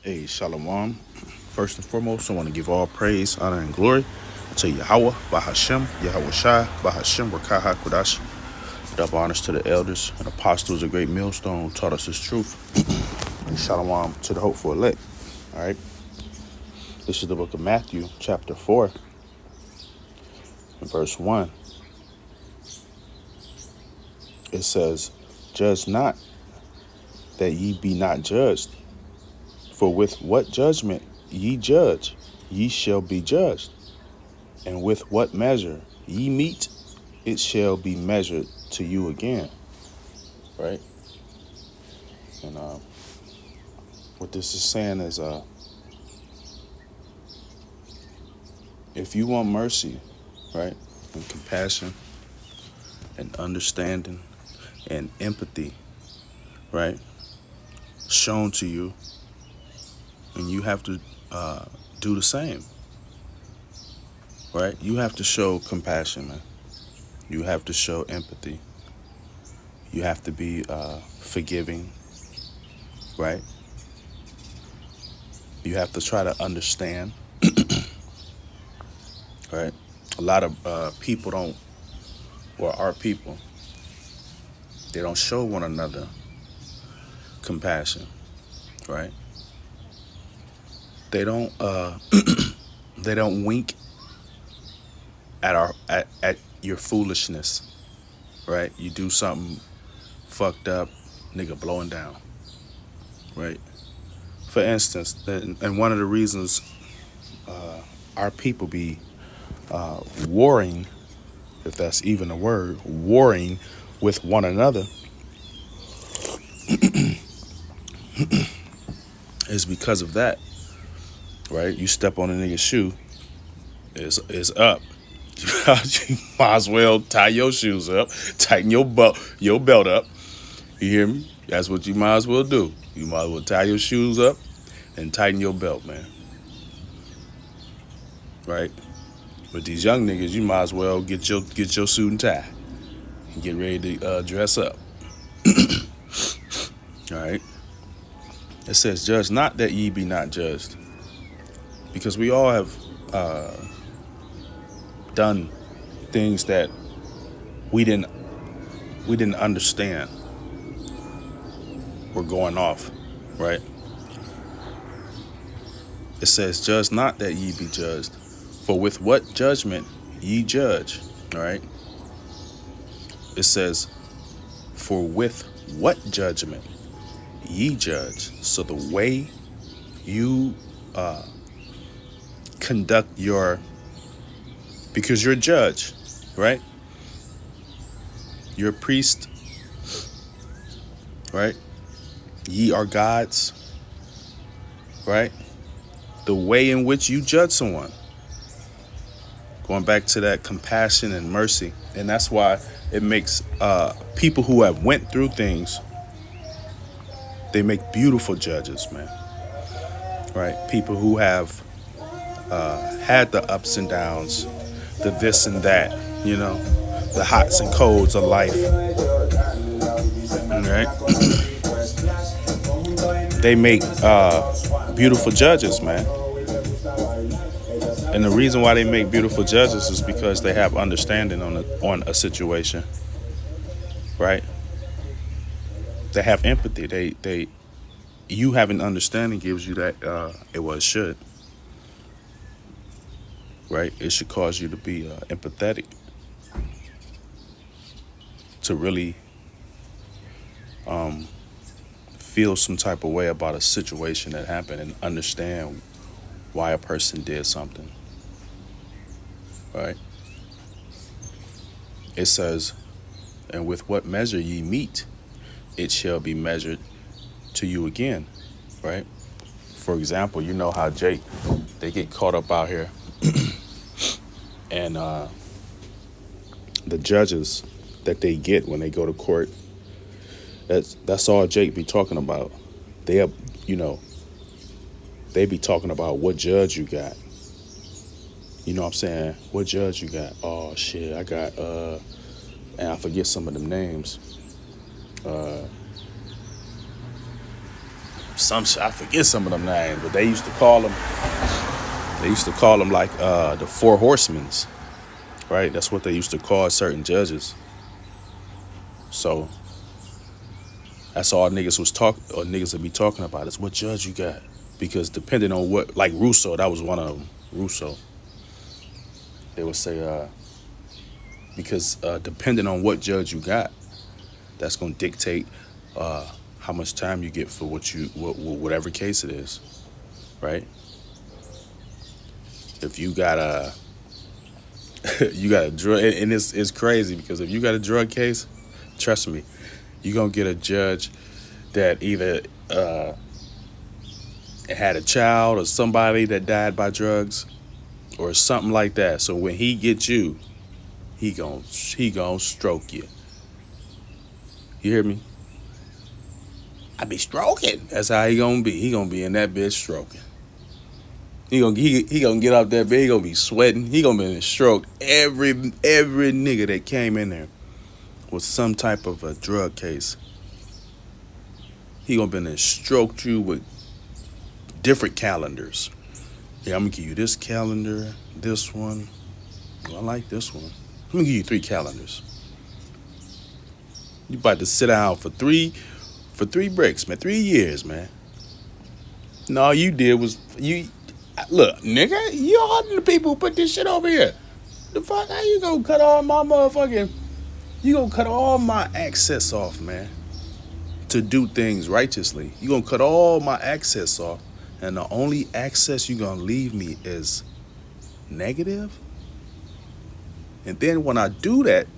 Hey, Shalom. First and foremost, I want to give all praise, honor, and glory to Yahweh, Bahashem, Yahweh Shai, Bahashem, Rakaha Kodash. Double honors to the elders and apostles, a great millstone, who taught us his truth. And Shalom to the hopeful elect. All right. This is the book of Matthew, chapter 4, and verse 1. It says, "Judge not, that ye be not judged. For with what judgment ye judge, ye shall be judged. And with what measure ye meet, it shall be measured to you again." Right? And what this is saying is, if you want mercy, right, and compassion and understanding and empathy, right, shown to you, and you have to do the same, right? You have to show compassion, man. You have to show empathy. You have to be forgiving, right? You have to try to understand, right? A lot of people don't, or our people, they don't show one another compassion, right? They don't they don't wink at at your foolishness, right? You do something fucked up, nigga blowing down, right? For instance, and one of the reasons our people be warring, if that's even a word, warring with one another, is because of that, right? You step on a nigga's shoe, is up. You might as well tie your shoes up, tighten your belt up. You hear me? That's what you might as well do. You might as well tie your shoes up and tighten your belt, man. Right? With these young niggas, you might as well get your suit and tie and get ready to dress up. All right. It says, "Judge not, that ye be not judged," because we all have done things that we didn't understand were going off, right? It says, "Judge not, that ye be judged. For with what judgment ye judge," all right? It says, "For with what judgment ye judge." So the way you conduct because you're a judge, right? You're a priest, right? Ye are gods, right? The way in which you judge someone, going back to that compassion and mercy, and that's why it makes people who have went through things, they make beautiful judges, man. Right? People who have had the ups and downs, the this and that, the hots and colds of life. Right? They make beautiful judges, man. And the reason why they make beautiful judges is because they have understanding on a situation, right? They have empathy. You having understanding gives you that it should, right? It should cause you to be empathetic, to really feel some type of way about a situation that happened and understand why a person did something, right? It says, "And with what measure ye meet, it shall be measured to you again," right? For example, you know how they get caught up out here, and the judges that they get when they go to court, that's all Jake be talking about. They they be talking about what judge you got. You know what I'm saying? What judge you got? Oh shit, I got and I forget some of them names. I forget some of them names, but they used to call them. They used to call them like the Four Horsemen, right? That's what they used to call certain judges. So that's all niggas would be talking about is what judge you got, because depending on what, like Russo, that was one of them. Russo, they would say because depending on what judge you got, that's gonna dictate how much time you get for whatever case it is, right? If you got a you got a drug, and it's crazy because if you got a drug case, trust me, you're gonna get a judge that either had a child or somebody that died by drugs or something like that. So when he gets you, he gon' stroke you. You hear me? I be stroking. That's how he gonna be. He gonna be in that bitch stroking. He gonna get out there, bitch. He gonna be sweating. He gonna be in stroke every nigga that came in there with some type of a drug case. He gonna be in there stroked you with different calendars. Yeah, I'm gonna give you this calendar, this one. Oh, I like this one. I'm gonna give you 3 calendars. You about to sit down for three bricks, man. 3 years, man. And all you did was look, nigga, you are the people who put this shit over here. The fuck, how you gonna cut all my motherfucking, you gonna cut all my access off, man, to do things righteously. You gonna cut all my access off, and the only access you gonna leave me is negative? And then when I do that,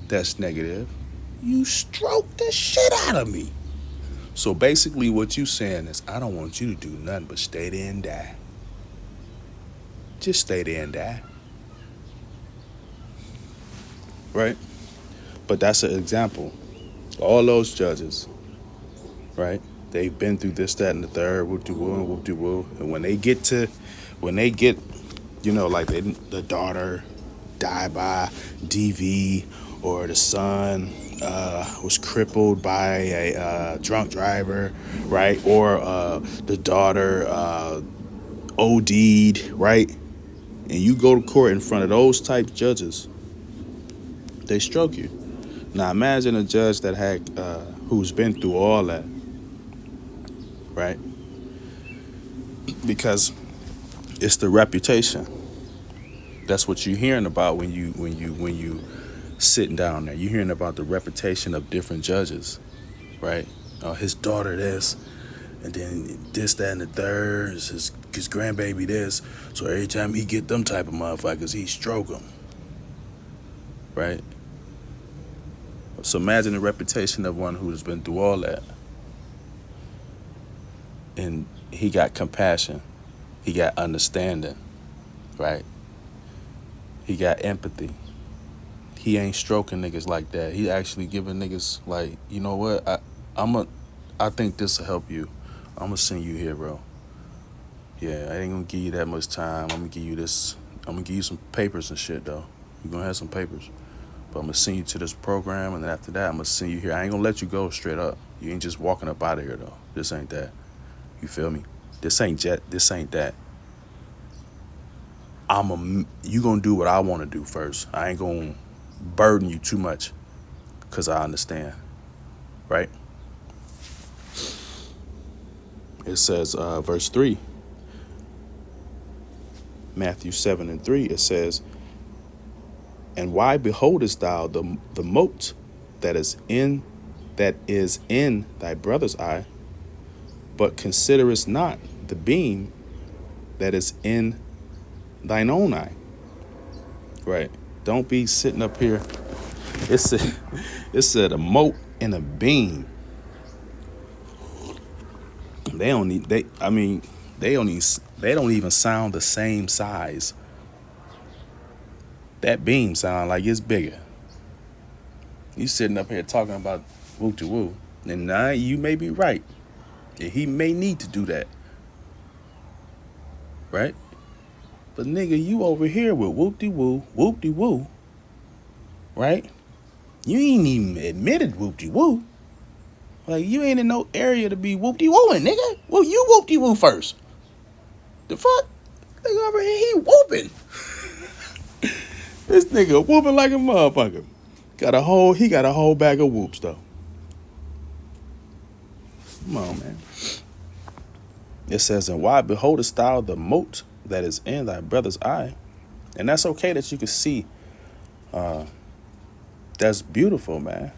that's negative, you stroke the shit out of me. So basically what you saying is, I don't want you to do nothing but stay there and die. Just stay there and die. Right? But that's an example. All those judges, right? They've been through this, that, and the third, whoop-de-woo and whoop-de-woo. And when they get, like the daughter died by DV, or the son was crippled by a drunk driver, right? Or the daughter OD'd, right? And you go to court in front of those type judges, they stroke you. Now imagine a judge that had who's been through all that, right? Because it's the reputation. That's what you're hearing about when you sitting down there. You're hearing about the reputation of different judges, right? His daughter this, and then this, that, and the third. His grandbaby this. So every time he get them type of motherfuckers, he stroke them, right? So imagine the reputation of one who's been through all that. And he got compassion. He got understanding, right? He got empathy. He ain't stroking niggas like that. He actually giving niggas like, you know what? I think this will help you. I'm gonna send you here, bro. Yeah, I ain't gonna give you that much time. I'm gonna give you this. I'm gonna give you some papers and shit though. You're gonna have some papers. But I'm gonna send you to this program, and then after that, I'm gonna send you here. I ain't gonna let you go straight up. You ain't just walking up out of here though. This ain't that. You feel me? This ain't that. You gonna do what I wanna do first. I ain't gonna burden you too much, because I understand, right? It says, verse 3, Matthew 7:3, it says, and why beholdest thou the mote that is in thy brother's eye, but considerest not the beam that is in thine own eye? Right? Don't be sitting up here. It said a mote and a beam. They don't even sound the same size. That beam sound like it's bigger. You sitting up here talking about woo-to-woo, and now you may be right. And he may need to do that. Right? But nigga, you over here with whoop-de-woo, right? You ain't even admitted whoop-de-woo. Like, you ain't in no area to be whoop-de-wooing, nigga. Well, you whoop-de-woo first. The fuck? Nigga over here, he whooping. This nigga whooping like a motherfucker. He got a whole bag of whoops, though. Come on, man. It says, and why beholdest thou the mote that is in thy brother's eye? And that's okay that you can see. That's beautiful, man.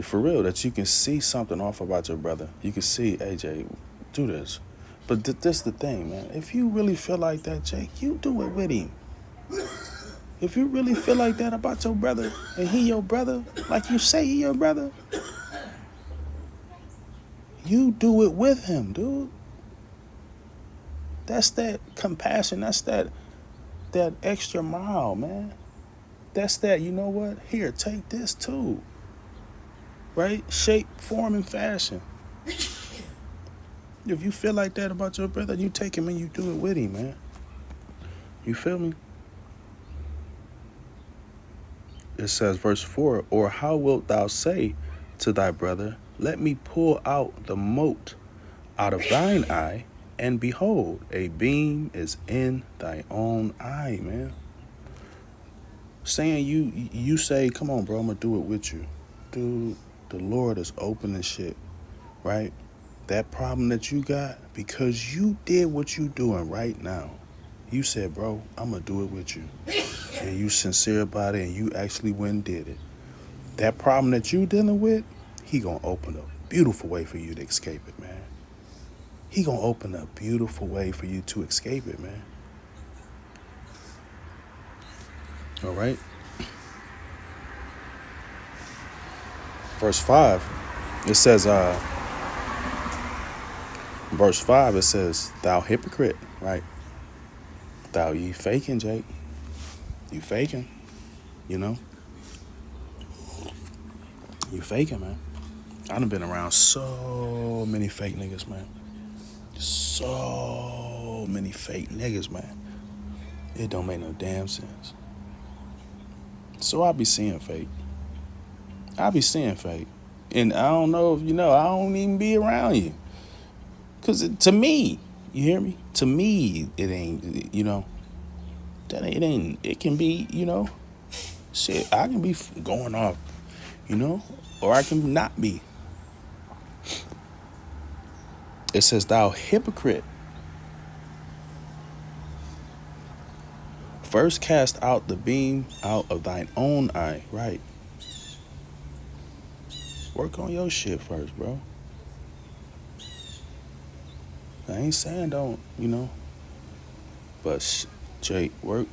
For real, that you can see something off about your brother. You can see, AJ, do this. But this the thing, man. If you really feel like that, Jake, you do it with him. If you really feel like that about your brother, and he your brother, like you say he your brother, you do it with him, dude. That's that compassion. That's that extra mile, man. That's that, you know what? Here, take this too. Right? Shape, form, and fashion. If you feel like that about your brother, you take him and you do it with him, man. You feel me? It says, verse 4, or how wilt thou say to thy brother, let me pull out the mote out of thine eye, and behold, a beam is in thy own eye, man. Saying you say, come on, bro, I'm gonna do it with you. Dude, the Lord is opening shit, right? That problem that you got, because you did what you doing right now. You said, bro, I'm gonna do it with you. And you sincere about it, and you actually went and did it. That problem that you dealing with, he gonna open a beautiful way for you to escape it, man. He gonna open a beautiful way for you to escape it, man. All right. Verse 5, it says, thou hypocrite, right? Thou ye faking, Jake. You faking, you know? You faking, man. I done been around so many fake niggas, man. So many fake niggas, man. It don't make no damn sense. So I be seeing fake. And I don't know if you know, I don't even be around you. Because to me, you hear me? To me, it ain't, you know, it can be, you know, shit, I can be going off, you know, or I can not be. It says, thou hypocrite, first cast out the beam out of thine own eye, right? Work on your shit first, bro. I ain't saying don't, you know, but Jake, work.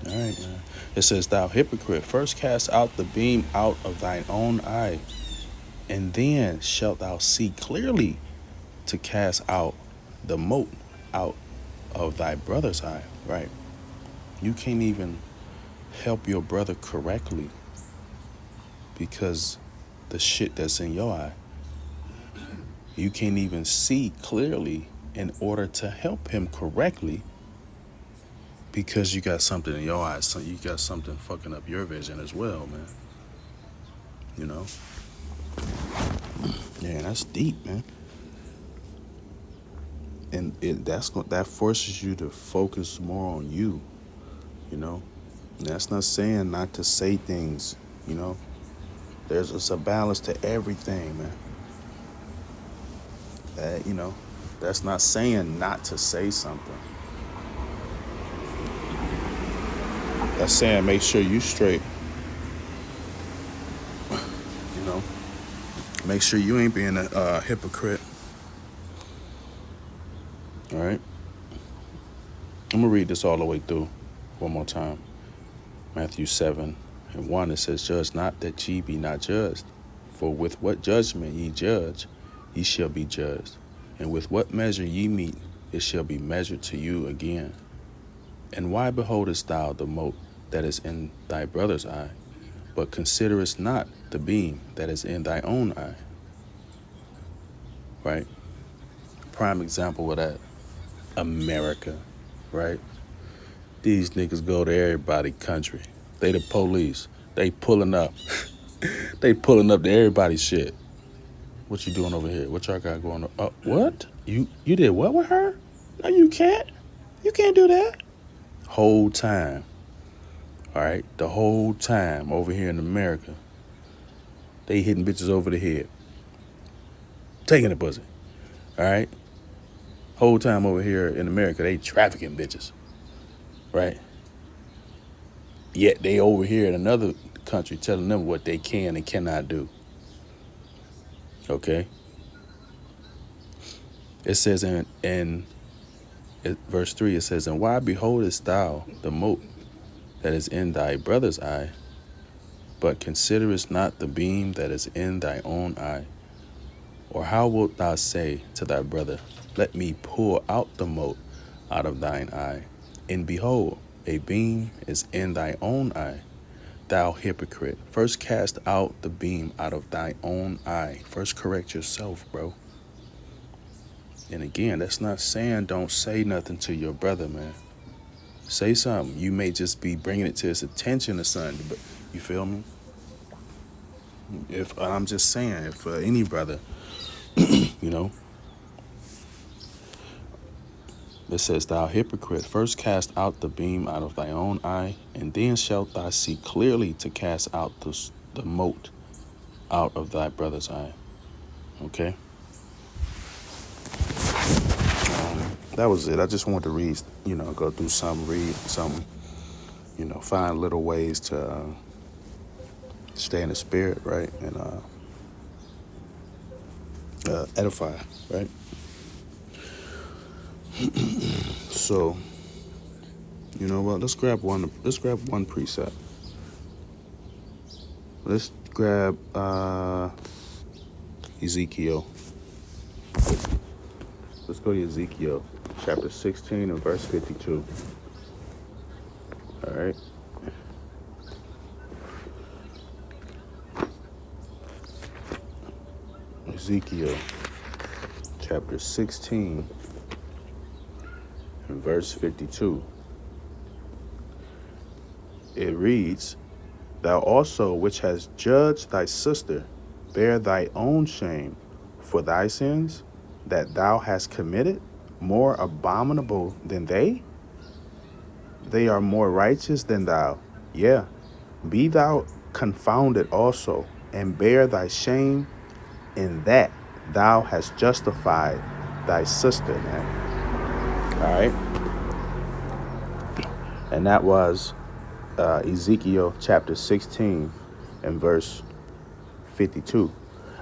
All right, man. It says, thou hypocrite, first cast out the beam out of thine own eye, and then shalt thou see clearly to cast out the mote out of thy brother's eye, right? You can't even help your brother correctly because the shit that's in your eye. You can't even see clearly in order to help him correctly because you got something in your eyes. So you got something fucking up your vision as well, man. You know? Yeah, that's deep, man. And that forces you to focus more on you, you know? And that's not saying not to say things, you know? It's a balance to everything, man. You know, that's not saying not to say something. That's saying make sure you straight. You know, make sure you ain't being a hypocrite. All right. I'm gonna read this all the way through one more time. Matthew 7:1, it says, judge not that ye be not judged. For with what judgment ye judge, ye shall be judged. And with what measure ye meet, it shall be measured to you again. And why beholdest thou the mote that is in thy brother's eye, but considerest not the beam that is in thy own eye? Right? Prime example of that, America, right? These niggas go to everybody country. They the police. They pulling up. They pulling up to everybody's shit. What you doing over here? What y'all got going on? What? You did what with her? No, you can't. You can't do that. Whole time. All right? The whole time over here in America, they hitting bitches over the head. Taking the pussy. All right? Whole time over here in America, they trafficking bitches. Right? Yet they over here in another country telling them what they can and cannot do. Okay? It says in verse 3, it says, "And why beholdest thou the mote that is in thy brother's eye, but considerest not the beam that is in thy own eye? Or how wilt thou say to thy brother, Let me pull out the mote out of thine eye, and behold, a beam is in thy own eye? Thou hypocrite, first cast out the beam out of thy own eye." First correct yourself, bro. And again, that's not saying don't say nothing to your brother, man. Say something. You may just be bringing it to his attention or something, but you feel me? If I'm just saying, if any brother, you know, it says, "Thou hypocrite, first cast out the beam out of thy own eye, and then shalt thou see clearly to cast out the mote out of thy brother's eye." Okay? That was it. I just wanted to read, go through some, read some, find little ways to stay in the spirit, right? And edify, right? So, you know what? Let's grab one precept. Let's grab Ezekiel. Let's go to Ezekiel chapter 16 and verse 52. All right. Ezekiel chapter 16 and verse 52. It reads, "Thou also which hast judged thy sister, bear thy own shame for thy sins that thou hast committed, more abominable than they? They are more righteous than thou. Yeah, be thou confounded also, and bear thy shame in that thou hast justified thy sister," man. All right. And that was Ezekiel chapter 16 and verse 52.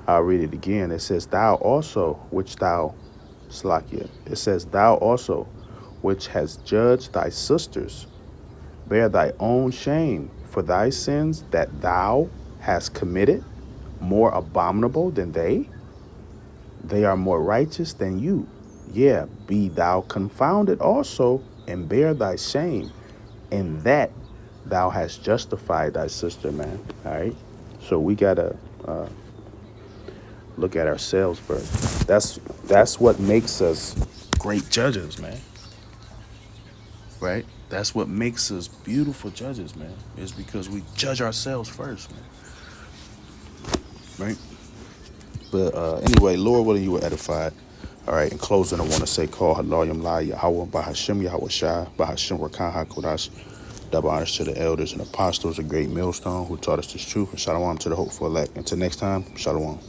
I'll read it again. It says, "Thou also, which thou," Slakia. It says, "Thou also, which has judged thy sisters, bear thy own shame for thy sins that thou hast committed, more abominable than they? They are more righteous than you. Yeah, be thou confounded also, and bear thy shame, in that thou hast justified thy sister," man. All right. So we gotta look at ourselves first. That's what makes us great judges, man. Right? That's what makes us beautiful judges, man. Is because we judge ourselves first, man. Right? But anyway, Lord willing, you were edified. All right, in closing, I want to say, call Halayim La Yahweh Bahashim Yahweh Shai Bahashim Rakan HaKodash. Double honors to the elders and apostles, a great millstone who taught us this truth. And shalom to the hopeful elect. Until next time, shalom.